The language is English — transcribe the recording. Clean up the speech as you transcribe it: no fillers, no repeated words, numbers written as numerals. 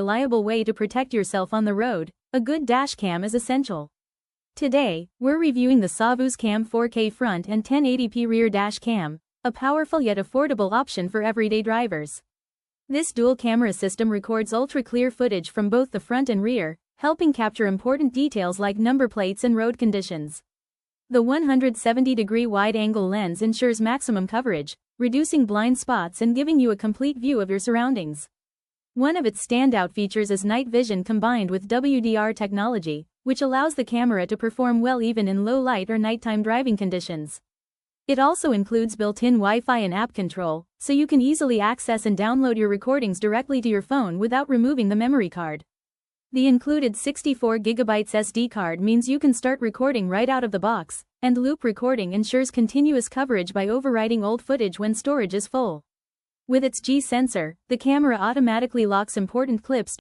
reliable way to protect yourself on the road, a good dashcam is essential. Today, we're reviewing the SAVUSCAM 4K front and 1080p rear dashcam, a powerful yet affordable option for everyday drivers. This dual-camera system records ultra-clear footage from both the front and rear, helping capture important details like number plates and road conditions. The 170-degree wide-angle lens ensures maximum coverage, reducing blind spots and giving you a complete view of your surroundings. One of its standout features is night vision combined with WDR technology, which allows the camera to perform well even in low light or nighttime driving conditions. It also includes built-in Wi-Fi and app control, so you can easily access and download your recordings directly to your phone without removing the memory card. The included 64GB SD card means you can start recording right out of the box, and loop recording ensures continuous coverage by overwriting old footage when storage is full. With its G sensor, the camera automatically locks important clips